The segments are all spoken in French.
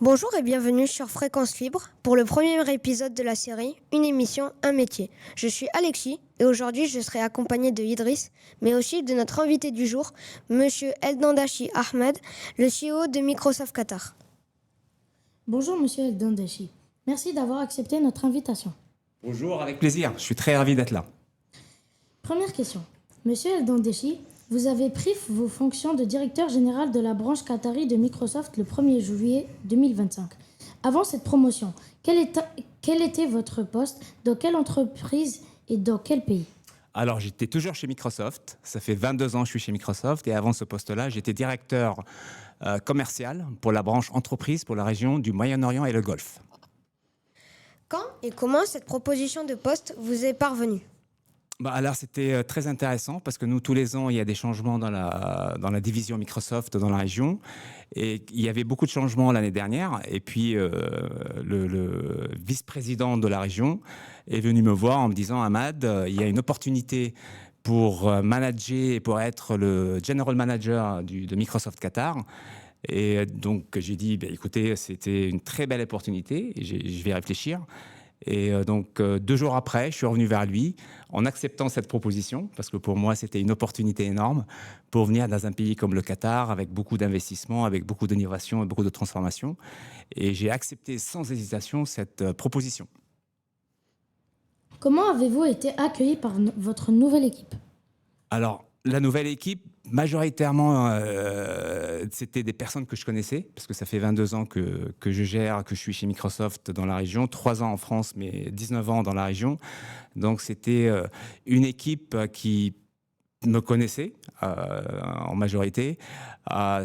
Bonjour et bienvenue sur Fréquence Libre pour le premier épisode de la série Une émission, un métier. Je suis Alexis et aujourd'hui je serai accompagné de Idriss, mais aussi de notre invité du jour, Monsieur Eldandachi Ahmed, le CEO de Microsoft Qatar. Bonjour Monsieur Eldandachi, merci d'avoir accepté notre invitation. Bonjour, avec plaisir, je suis très ravi d'être là. Première question. Monsieur Eldandachi, vous avez pris vos fonctions de directeur général de la branche qatari de Microsoft le 1er juillet 2025. Avant cette promotion, quel était votre poste, dans quelle entreprise et dans quel pays? Alors, j'étais toujours chez Microsoft, ça fait 22 ans que je suis chez Microsoft, et avant ce poste-là, j'étais directeur commercial pour la branche entreprise pour la région du Moyen-Orient et le Golfe. Quand et comment cette proposition de poste vous est parvenue? Alors, c'était très intéressant parce que nous, tous les ans, il y a des changements dans la division Microsoft dans la région. Et il y avait beaucoup de changements l'année dernière. Et puis, le vice-président de la région est venu me voir en me disant « Ahmad, il y a une opportunité pour manager et pour être le general manager de Microsoft Qatar ». Et donc, j'ai dit écoutez, c'était une très belle opportunité et je vais y réfléchir. Et donc, 2 jours après, je suis revenu vers lui en acceptant cette proposition, parce que pour moi, c'était une opportunité énorme pour venir dans un pays comme le Qatar, avec beaucoup d'investissements, avec beaucoup d'innovation et beaucoup de transformation. Et j'ai accepté sans hésitation cette proposition. Comment avez-vous été accueilli par votre nouvelle équipe? Alors, la nouvelle équipe, majoritairement, c'était des personnes que je connaissais, parce que ça fait 22 ans que je gère, que je suis chez Microsoft dans la région, 3 ans en France, mais 19 ans dans la région. Donc, c'était une équipe qui me connaissait en majorité.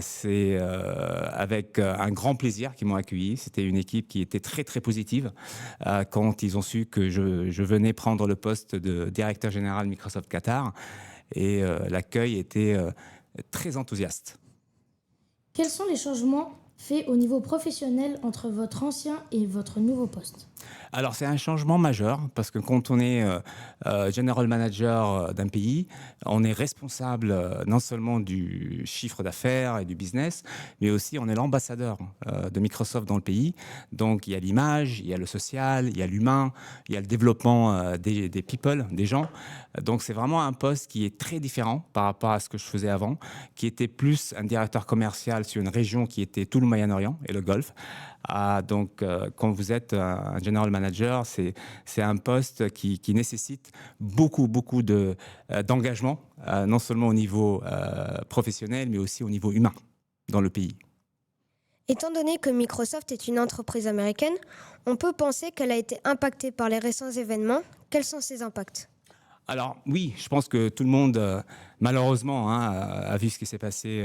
C'est avec un grand plaisir qu'ils m'ont accueilli. C'était une équipe qui était très, très positive quand ils ont su que je venais prendre le poste de directeur général Microsoft Qatar. Et l'accueil était très enthousiaste. Quels sont les changements faits au niveau professionnel entre votre ancien et votre nouveau poste? Alors, c'est un changement majeur parce que quand on est general manager d'un pays, on est responsable non seulement du chiffre d'affaires et du business, mais aussi on est l'ambassadeur de Microsoft dans le pays. Donc, il y a l'image, il y a le social, il y a l'humain, il y a le développement des people, des gens. Donc, c'est vraiment un poste qui est très différent par rapport à ce que je faisais avant, qui était plus un directeur commercial sur une région qui était tout le Moyen-Orient et le Golfe. Donc, quand vous êtes un general manager, c'est un poste qui nécessite beaucoup d'engagement, non seulement au niveau professionnel, mais aussi au niveau humain dans le pays. Étant donné que Microsoft est une entreprise américaine, on peut penser qu'elle a été impactée par les récents événements. Quels sont ces impacts? Alors oui, je pense que tout le monde, malheureusement, a vu ce qui s'est passé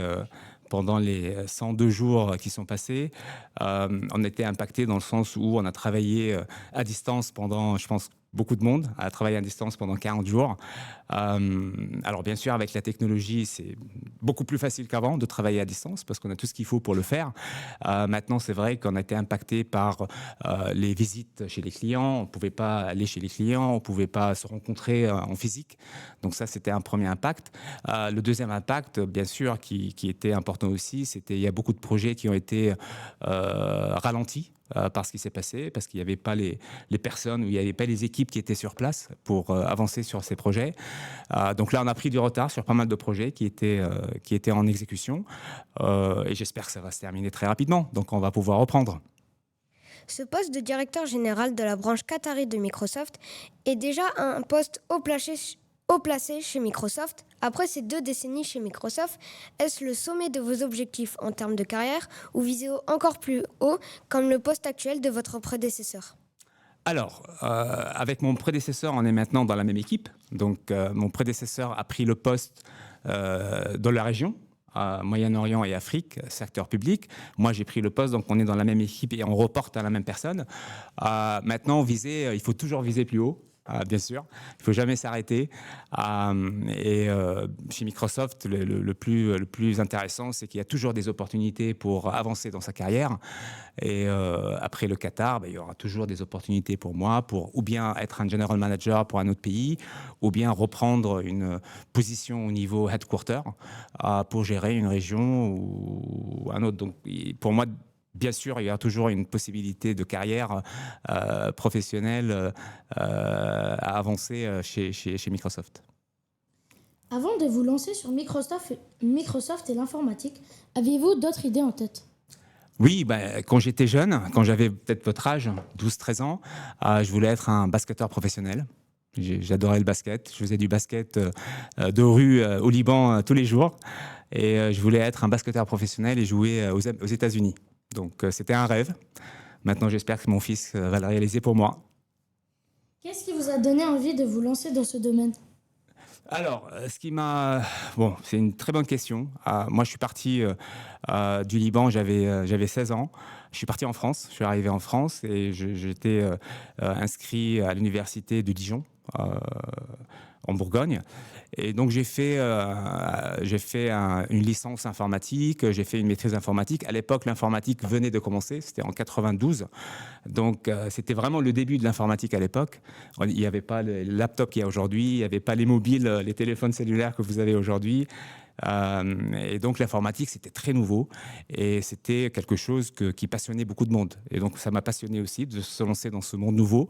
pendant les 102 jours qui sont passés. On a été impacté dans le sens où on a travaillé à distance pendant, je pense, beaucoup de monde a travaillé à distance pendant 40 jours. Alors bien sûr, avec la technologie, c'est beaucoup plus facile qu'avant de travailler à distance parce qu'on a tout ce qu'il faut pour le faire. Maintenant, c'est vrai qu'on a été impacté par les visites chez les clients. On ne pouvait pas aller chez les clients, on ne pouvait pas se rencontrer en physique. Donc ça, c'était un premier impact. Le deuxième impact, bien sûr, qui était important aussi, c'était il y a beaucoup de projets qui ont été ralentis par ce qui s'est passé, parce qu'il n'y avait pas les personnes, ou il n'y avait pas les équipes qui étaient sur place pour avancer sur ces projets. Donc là, on a pris du retard sur pas mal de projets qui étaient en exécution. Et j'espère que ça va se terminer très rapidement. Donc on va pouvoir reprendre. Ce poste de directeur général de la branche qatari de Microsoft est déjà un poste haut placé chez Microsoft. Après ces 2 décennies chez Microsoft, est-ce le sommet de vos objectifs en termes de carrière ou visez encore plus haut comme le poste actuel de votre prédécesseur? Alors, avec mon prédécesseur, on est maintenant dans la même équipe. Donc, mon prédécesseur a pris le poste dans la région, Moyen-Orient et Afrique, secteur public. Moi, j'ai pris le poste, donc on est dans la même équipe et on reporte à la même personne. Maintenant, il faut toujours viser plus haut. Bien sûr, il ne faut jamais s'arrêter. Chez Microsoft, le plus intéressant, c'est qu'il y a toujours des opportunités pour avancer dans sa carrière. Et après le Qatar, il y aura toujours des opportunités pour moi pour ou bien être un general manager pour un autre pays, ou bien reprendre une position au niveau headquarter pour gérer une région ou un autre. Donc pour moi, bien sûr, il y a toujours une possibilité de carrière professionnelle à avancer chez Microsoft. Avant de vous lancer sur Microsoft et l'informatique, aviez-vous d'autres idées en tête? Oui, quand j'étais jeune, quand j'avais peut-être votre âge, 12-13 ans, je voulais être un basketteur professionnel. J'adorais le basket. Je faisais du basket de rue au Liban tous les jours. Et je voulais être un basketteur professionnel et jouer aux États-Unis. Donc c'était un rêve. Maintenant, j'espère que mon fils va le réaliser pour moi. Qu'est-ce qui vous a donné envie de vous lancer dans ce domaine? Alors, ce qui m'a... Bon, c'est une très bonne question. Moi, je suis parti du Liban, j'avais 16 ans. Je suis parti en France, je suis arrivé en France et j'étais inscrit à l'université de Dijon, en Bourgogne. Et donc, j'ai fait une licence informatique, j'ai fait une maîtrise informatique. À l'époque, l'informatique venait de commencer, c'était en 92. Donc, c'était vraiment le début de l'informatique à l'époque. Il n'y avait pas le laptop qu'il y a aujourd'hui, il n'y avait pas les mobiles, les téléphones cellulaires que vous avez aujourd'hui. Et donc l'informatique, c'était très nouveau et c'était quelque chose qui passionnait beaucoup de monde. Et donc ça m'a passionné aussi de se lancer dans ce monde nouveau.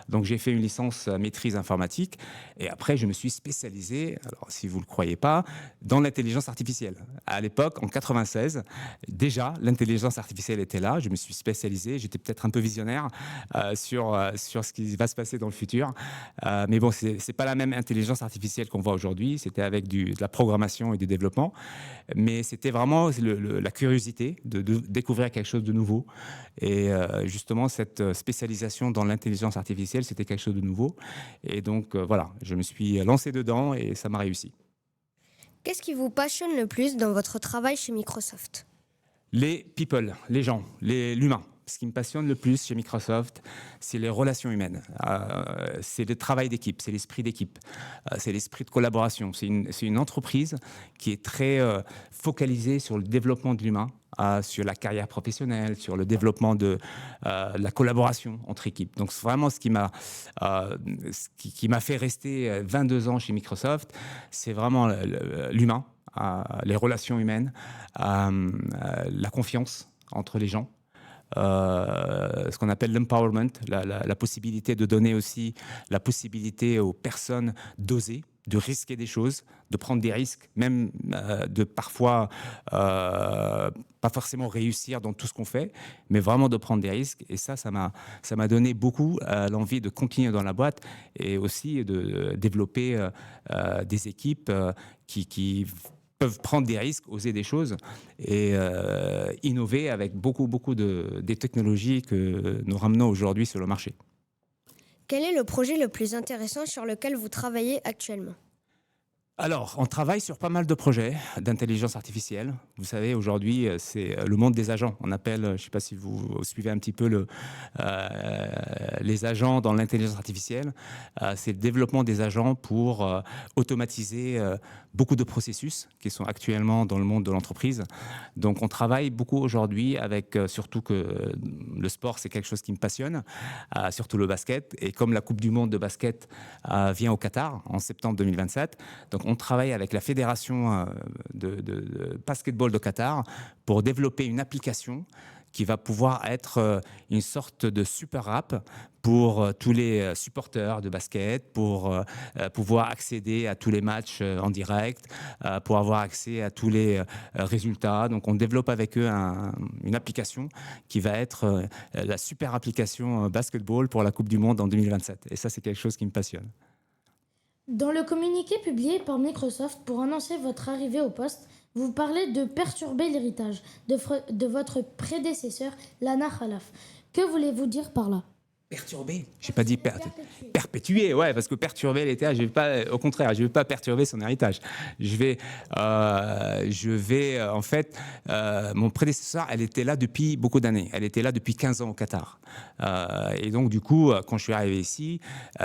Donc j'ai fait une licence maîtrise informatique et après je me suis spécialisé, alors si vous ne le croyez pas, dans l'intelligence artificielle. À l'époque, en 96, déjà l'intelligence artificielle était là, je me suis spécialisé, j'étais peut-être un peu visionnaire sur ce qui va se passer dans le futur. Mais bon, c'est pas la même intelligence artificielle qu'on voit aujourd'hui, c'était avec de la programmation et du développement, mais c'était vraiment la curiosité de découvrir quelque chose de nouveau. Et justement, cette spécialisation dans l'intelligence artificielle, c'était quelque chose de nouveau. Et donc, voilà, je me suis lancé dedans et ça m'a réussi. Qu'est-ce qui vous passionne le plus dans votre travail chez Microsoft? Les people, les gens, l'humain. Ce qui me passionne le plus chez Microsoft, c'est les relations humaines. C'est le travail d'équipe, c'est l'esprit d'équipe, c'est l'esprit de collaboration. C'est une entreprise qui est très focalisée sur le développement de l'humain, sur la carrière professionnelle, sur le développement de la collaboration entre équipes. Donc c'est vraiment ce qui m'a fait rester 22 ans chez Microsoft, c'est vraiment l'humain, les relations humaines, la confiance entre les gens. Ce qu'on appelle l'empowerment, la possibilité de donner aussi la possibilité aux personnes d'oser, de risquer des choses, de prendre des risques, même de parfois pas forcément réussir dans tout ce qu'on fait, mais vraiment de prendre des risques. Et ça m'a donné beaucoup l'envie de continuer dans la boîte et aussi de développer des équipes qui peuvent prendre des risques, oser des choses et innover avec beaucoup des technologies que nous ramenons aujourd'hui sur le marché. Quel est le projet le plus intéressant sur lequel vous travaillez actuellement? Alors, on travaille sur pas mal de projets d'intelligence artificielle. Vous savez, aujourd'hui, c'est le monde des agents. On appelle, je ne sais pas si vous suivez un petit peu les agents dans l'intelligence artificielle. C'est le développement des agents pour automatiser beaucoup de processus qui sont actuellement dans le monde de l'entreprise. Donc, on travaille beaucoup aujourd'hui avec, surtout que le sport, c'est quelque chose qui me passionne, surtout le basket. Et comme la Coupe du Monde de basket vient au Qatar en septembre 2027, donc on travaille avec la fédération de basketball de Qatar pour développer une application qui va pouvoir être une sorte de super app pour tous les supporters de basket, pour pouvoir accéder à tous les matchs en direct, pour avoir accès à tous les résultats. Donc on développe avec eux une application qui va être la super application basketball pour la Coupe du Monde en 2027. Et ça, c'est quelque chose qui me passionne. Dans le communiqué publié par Microsoft pour annoncer votre arrivée au poste, vous parlez de perturber l'héritage de votre prédécesseur, Lana Khalaf. Que voulez-vous dire par là? Perturber. Je n'ai pas dit perpétuer, ouais, parce que perturber l'héritage, au contraire, je ne vais pas perturber son héritage. Je vais en fait, mon prédécesseur, elle était là depuis beaucoup d'années. Elle était là depuis 15 ans au Qatar. Et donc, du coup, quand je suis arrivé ici,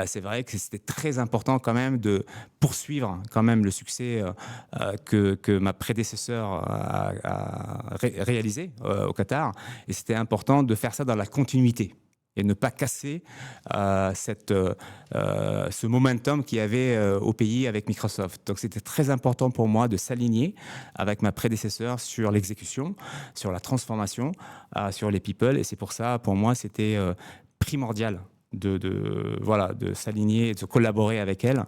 c'est vrai que c'était très important quand même de poursuivre quand même le succès que ma prédécesseur a réalisé au Qatar. Et c'était important de faire ça dans la continuité. et ne pas casser ce momentum qu'il y avait au pays avec Microsoft. Donc c'était très important pour moi de s'aligner avec ma prédécesseur sur l'exécution, sur la transformation, sur les people. Et c'est pour ça, pour moi, c'était primordial de s'aligner et de collaborer avec elle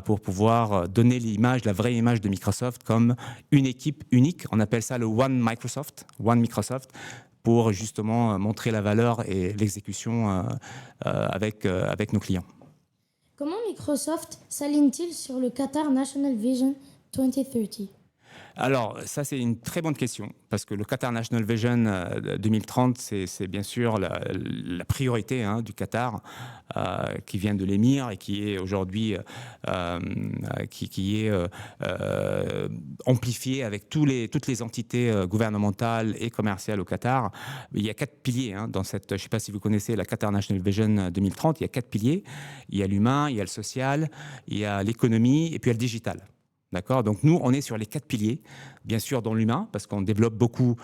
pour pouvoir donner l'image, la vraie image de Microsoft comme une équipe unique. On appelle ça le One Microsoft, pour justement montrer la valeur et l'exécution avec nos clients. Comment Microsoft s'aligne-t-il sur le Qatar National Vision 2030? Alors, ça, c'est une très bonne question, parce que le Qatar National Vision 2030, c'est bien sûr la priorité du Qatar, qui vient de l'émir et qui est aujourd'hui amplifiée avec toutes les entités gouvernementales et commerciales au Qatar. Il y a 4 piliers dans cette, je ne sais pas si vous connaissez la Qatar National Vision 2030, il y a 4 piliers. Il y a l'humain, il y a le social, il y a l'économie et puis il y a le digital. D'accord. Donc nous, on est sur les 4 piliers, bien sûr dans l'humain, parce qu'on développe beaucoup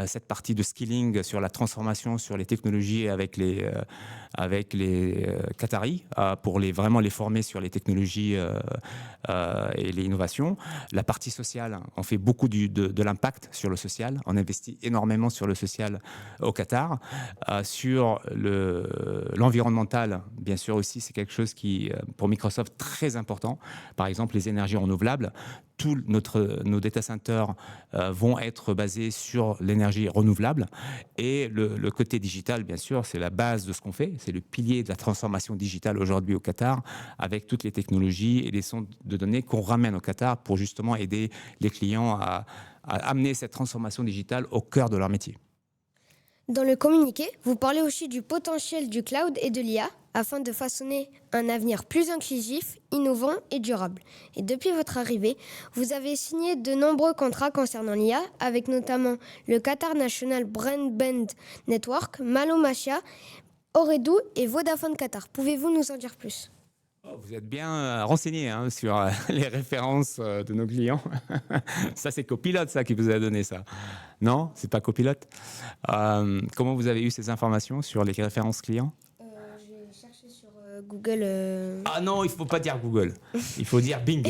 cette partie de skilling sur la transformation, sur les technologies avec les Qataris, pour vraiment les former sur les technologies et les innovations. La partie sociale, on fait beaucoup de l'impact sur le social, on investit énormément sur le social au Qatar. Sur l'environnemental, bien sûr aussi, c'est quelque chose qui, pour Microsoft, très important. Par exemple, les énergies renouvelables. Tous nos data centers vont être basés sur l'énergie renouvelable. Et le côté digital, bien sûr, c'est la base de ce qu'on fait. C'est le pilier de la transformation digitale aujourd'hui au Qatar, avec toutes les technologies et les centres de données qu'on ramène au Qatar pour justement aider les clients à amener cette transformation digitale au cœur de leur métier. Dans le communiqué, vous parlez aussi du potentiel du cloud et de l'IA afin de façonner un avenir plus inclusif, innovant et durable. Et depuis votre arrivée, vous avez signé de nombreux contrats concernant l'IA, avec notamment le Qatar National Broadband Network, Malomatia, Ooredoo et Vodafone Qatar. Pouvez-vous nous en dire plus ? Vous êtes bien renseigné sur les références de nos clients. Ça, c'est Copilot, ça, qui vous a donné ça. Non, c'est pas Copilot. Comment vous avez eu ces informations sur les références clients ? J'ai cherché sur Google. Ah non, il ne faut pas dire Google. Il faut dire Bing.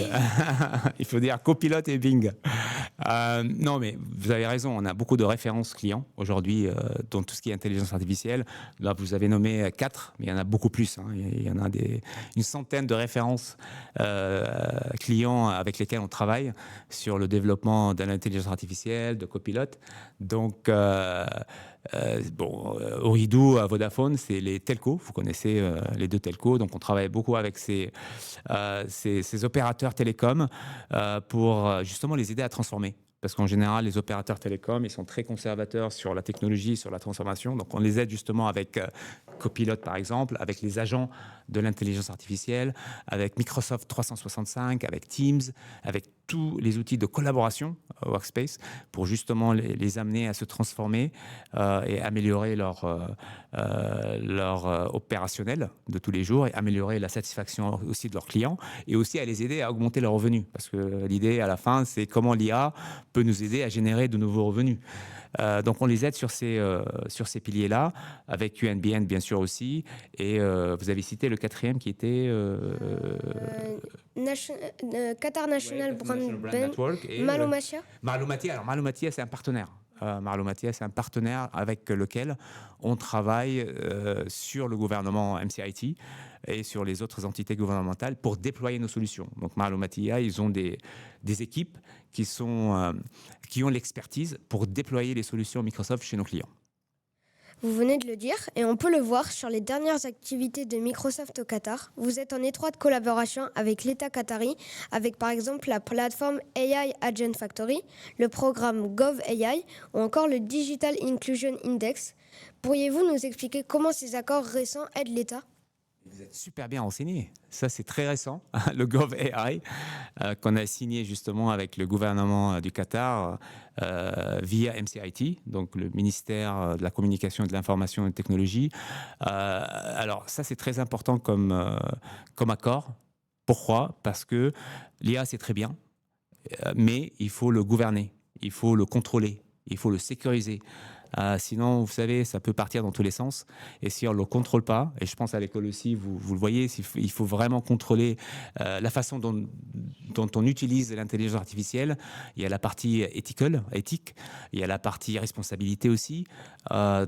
Il faut dire Copilot et Bing. Non, mais vous avez raison. On a beaucoup de références clients aujourd'hui dans tout ce qui est intelligence artificielle. Là, vous avez nommé 4, mais il y en a beaucoup plus. Il y en a une centaine de références clients avec lesquels on travaille sur le développement de l'intelligence artificielle, de Copilot. Donc, Ooredoo, Vodafone, c'est les telcos. Vous connaissez les 2 telcos. Donc, on travaille beaucoup avec ces opérateurs télécoms pour justement les aider à transformer. Parce qu'en général, les opérateurs télécoms, ils sont très conservateurs sur la technologie, sur la transformation. Donc, on les aide justement avec Copilot, par exemple, avec les agents de l'intelligence artificielle, avec Microsoft 365, avec Teams, avec tous les outils de collaboration Workspace, pour justement les amener à se transformer et améliorer leur opérationnel de tous les jours et améliorer la satisfaction aussi de leurs clients et aussi à les aider à augmenter leurs revenus. Parce que l'idée, à la fin, c'est comment l'IA peut nous aider à générer de nouveaux revenus. Donc, on les aide sur ces piliers-là, avec UNBN, bien sûr, aussi. Et vous avez cité le 4e qui était... Qatar National Broadband Network et Malomatia. Alors, Malomatia, c'est un partenaire. Malomatia, c'est un partenaire avec lequel on travaille sur le gouvernement MCIT et sur les autres entités gouvernementales pour déployer nos solutions. Donc, Malomatia, ils ont des équipes qui ont l'expertise pour déployer les solutions Microsoft chez nos clients. Vous venez de le dire, et on peut le voir sur les dernières activités de Microsoft au Qatar. Vous êtes en étroite collaboration avec l'État qatari, avec par exemple la plateforme AI Agent Factory, le programme GovAI ou encore le Digital Inclusion Index. Pourriez-vous nous expliquer comment ces accords récents aident l'État ? Vous êtes super bien renseigné. Ça, c'est très récent, le GovAI, qu'on a signé justement avec le gouvernement du Qatar via MCIT, donc le ministère de la Communication, de l'Information et de Technologie. Alors, ça, c'est très important comme accord. Pourquoi ? Parce que l'IA, c'est très bien, mais il faut le gouverner, il faut le contrôler. il faut le sécuriser. Sinon, vous savez, ça peut partir dans tous les sens. Et si on ne le contrôle pas, et je pense à l'école aussi, vous le voyez, il faut vraiment contrôler la façon dont on utilise l'intelligence artificielle. Il y a la partie éthique, il y a la partie responsabilité aussi.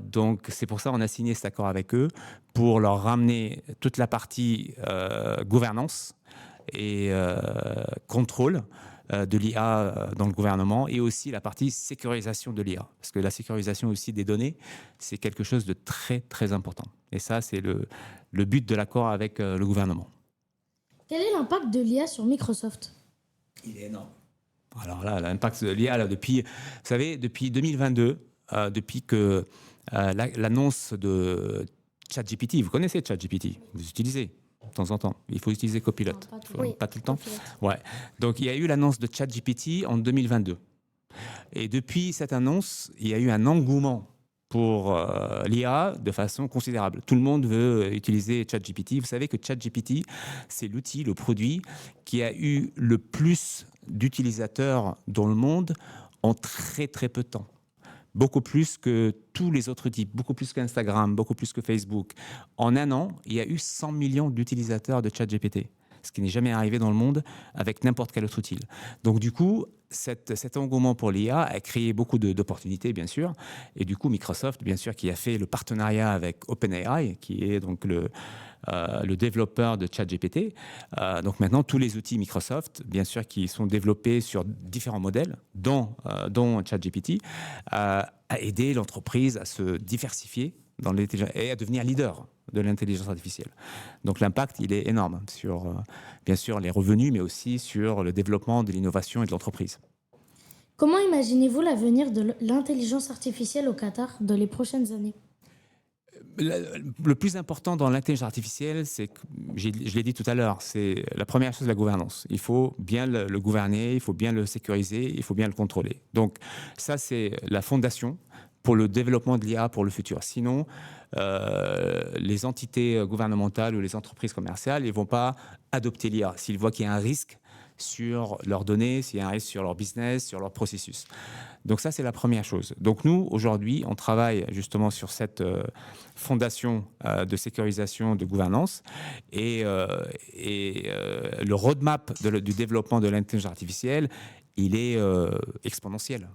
Donc, c'est pour ça qu'on a signé cet accord avec eux, pour leur ramener toute la partie gouvernance et contrôle de l'IA dans le gouvernement, et aussi la partie sécurisation de l'IA. Parce que la sécurisation aussi des données, c'est quelque chose de très, très important. Et ça, c'est le but de l'accord avec le gouvernement. Quel est l'impact de l'IA sur Microsoft? Il est énorme. Alors là, l'impact de l'IA, là, depuis 2022, depuis que l'annonce de ChatGPT, vous connaissez ChatGPT, vous utilisez de temps en temps. Il faut utiliser Copilot. Non, Pas tout le temps. Ouais. Donc, il y a eu l'annonce de ChatGPT en 2022. Et depuis cette annonce, il y a eu un engouement pour l'IA de façon considérable. Tout le monde veut utiliser ChatGPT. Vous savez que ChatGPT, c'est l'outil, le produit qui a eu le plus d'utilisateurs dans le monde en très, très peu de temps. Beaucoup plus que tous les autres outils, beaucoup plus qu'Instagram, beaucoup plus que Facebook. En un an, il y a eu 100 millions d'utilisateurs de ChatGPT, ce qui n'est jamais arrivé dans le monde avec n'importe quel autre outil. Donc du coup, cet engouement pour l'IA a créé beaucoup d'opportunités, bien sûr. Et du coup, Microsoft, bien sûr, qui a fait le partenariat avec OpenAI, qui est donc le développeur de ChatGPT. Donc maintenant, tous les outils Microsoft, bien sûr, qui sont développés sur différents modèles, dont ChatGPT, a aidé l'entreprise à se diversifier dans l'intelligence et à devenir leader de l'intelligence artificielle. Donc l'impact, il est énorme sur, bien sûr, les revenus, mais aussi sur le développement de l'innovation et de l'entreprise. Comment imaginez-vous l'avenir de l'intelligence artificielle au Qatar dans les prochaines années? Le plus important dans l'intelligence artificielle, c'est que, je l'ai dit tout à l'heure, c'est la première chose, la gouvernance. Il faut bien le gouverner, il faut bien le sécuriser, il faut bien le contrôler. Donc ça, c'est la fondation pour le développement de l'IA pour le futur. Sinon, les entités gouvernementales ou les entreprises commerciales, ils ne vont pas adopter l'IA s'ils voient qu'il y a un risque sur leurs données, s'il y a un risque sur leur business, sur leur processus. Donc ça, c'est la première chose. Donc nous, aujourd'hui, on travaille justement sur cette fondation de sécurisation, de gouvernance, et le roadmap du développement de l'intelligence artificielle, il est exponentiel.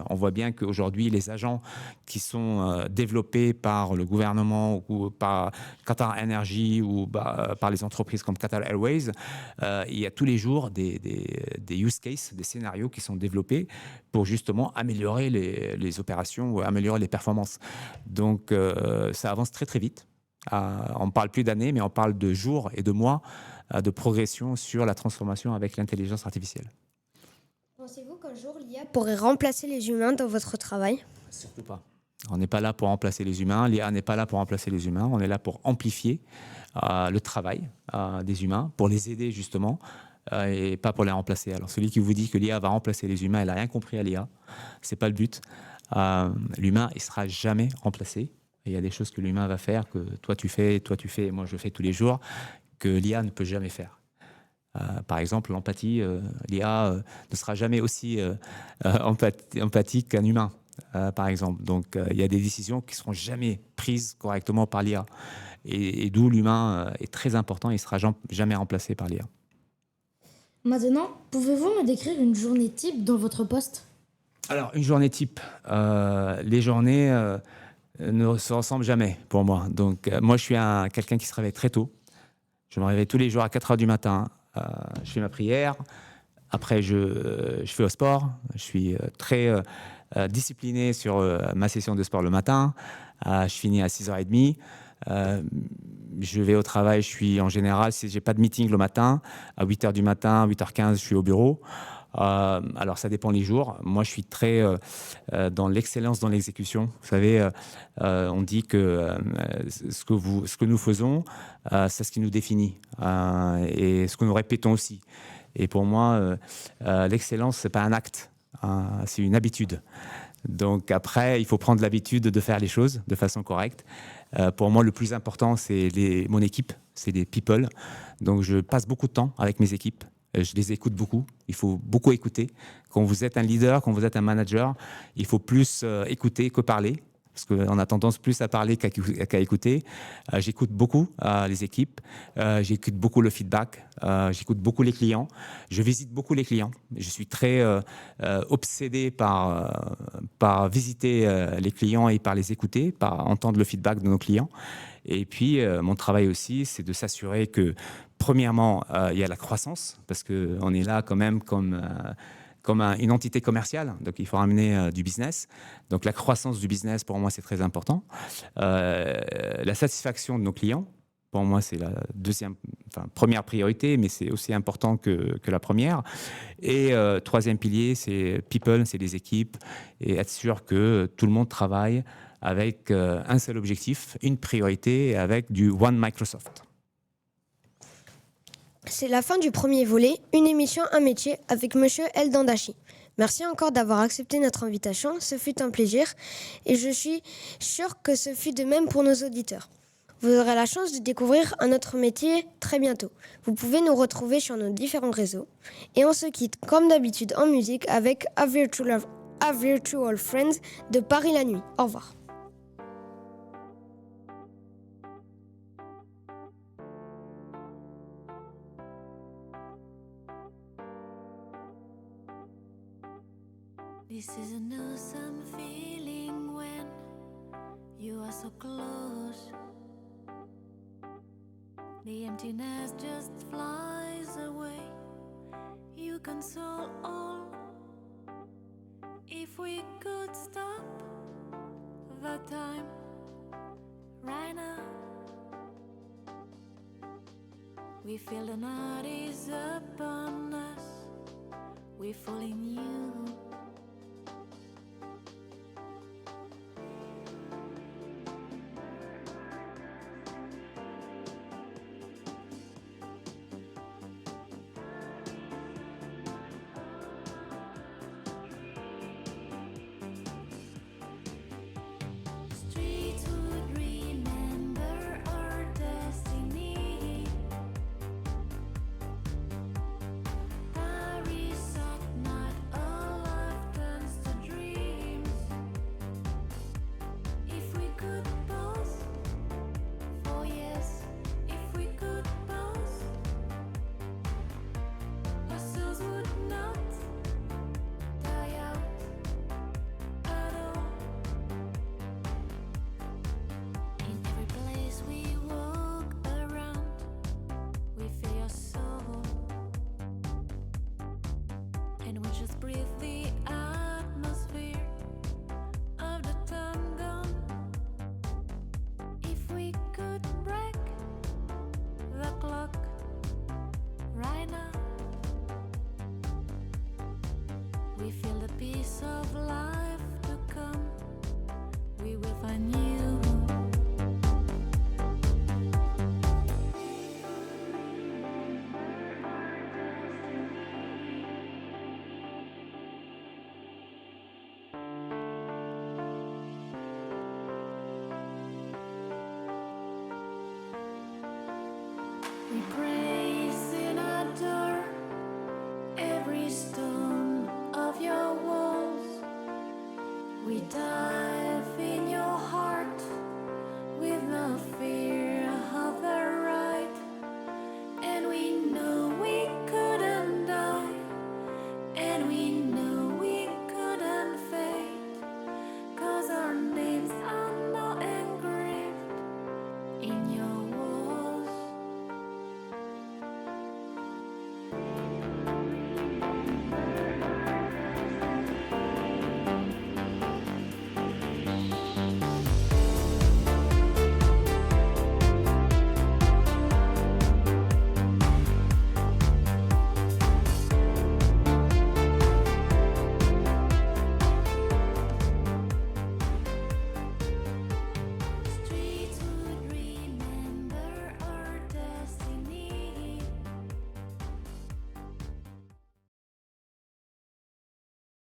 On voit bien qu'aujourd'hui, les agents qui sont développés par le gouvernement ou par Qatar Energy ou par les entreprises comme Qatar Airways, il y a tous les jours des use cases, des scénarios qui sont développés pour justement améliorer les opérations ou améliorer les performances. Donc, ça avance très, très vite. On ne parle plus d'années, mais on parle de jours et de mois de progression sur la transformation avec l'intelligence artificielle. Pensez-vous qu'un jour l'IA pourrait remplacer les humains dans votre travail? Surtout pas. On n'est pas là pour remplacer les humains. L'IA n'est pas là pour remplacer les humains. On est là pour amplifier le travail des humains, pour les aider justement, et pas pour les remplacer. Alors celui qui vous dit que l'IA va remplacer les humains, il n'a rien compris à l'IA. C'est pas le but. L'humain, il sera jamais remplacé. Et il y a des choses que l'humain va faire que toi tu fais, et moi je fais tous les jours, que l'IA ne peut jamais faire. Par exemple, l'empathie, l'IA ne sera jamais aussi empathique qu'un humain, par exemple. Donc, il y a des décisions qui ne seront jamais prises correctement par l'IA. Et d'où l'humain est très important, il ne sera jamais remplacé par l'IA. Maintenant, pouvez-vous me décrire une journée type dans votre poste? Alors, une journée type, les journées ne se ressemblent jamais pour moi. Donc, moi, je suis quelqu'un qui se réveille très tôt. Je me réveille tous les jours à 4 heures du matin. Je fais ma prière, après je fais au sport, je suis très discipliné sur ma session de sport le matin, je finis à 6h30, je vais au travail, je suis en général, si je n'ai pas de meeting le matin, à 8h du matin, 8h15, je suis au bureau. Alors ça dépend les jours. Moi je suis très dans l'excellence dans l'exécution. Vous savez, on dit que ce que nous faisons, c'est ce qui nous définit et ce que nous répétons aussi. Et pour moi, l'excellence c'est pas un acte, c'est une habitude. Donc après, il faut prendre l'habitude de faire les choses de façon correcte. Pour moi, le plus important, c'est mon équipe, c'est les people. Donc je passe beaucoup de temps avec mes équipes. je les écoute beaucoup. Il faut beaucoup écouter. Quand vous êtes un leader, quand vous êtes un manager, il faut plus écouter que parler. Parce qu'on a tendance plus à parler qu'à écouter. J'écoute beaucoup les équipes, j'écoute beaucoup le feedback, j'écoute beaucoup les clients, je visite beaucoup les clients. Je suis très obsédé par visiter les clients et par les écouter, par entendre le feedback de nos clients. Et puis, mon travail aussi, c'est de s'assurer que, premièrement, il y a la croissance, parce qu'on est là quand même comme une entité commerciale, donc il faut ramener du business. Donc la croissance du business, pour moi, c'est très important. La satisfaction de nos clients, pour moi, c'est la première priorité, mais c'est aussi important que la première. Et troisième pilier, c'est people, c'est les équipes, et être sûr que tout le monde travaille avec un seul objectif, une priorité, avec du One Microsoft. C'est la fin du premier volet, une émission, un métier, avec Monsieur Eldandachi. Merci encore d'avoir accepté notre invitation, ce fut un plaisir et je suis sûre que ce fut de même pour nos auditeurs. Vous aurez la chance de découvrir un autre métier très bientôt. Vous pouvez nous retrouver sur nos différents réseaux. Et on se quitte comme d'habitude en musique avec A Virtual Friends de Paris la nuit. Au revoir. This is an awesome feeling when you are so close. The emptiness just flies away. You console all. If we could stop the time right now, we feel the night is upon us. We fall in you.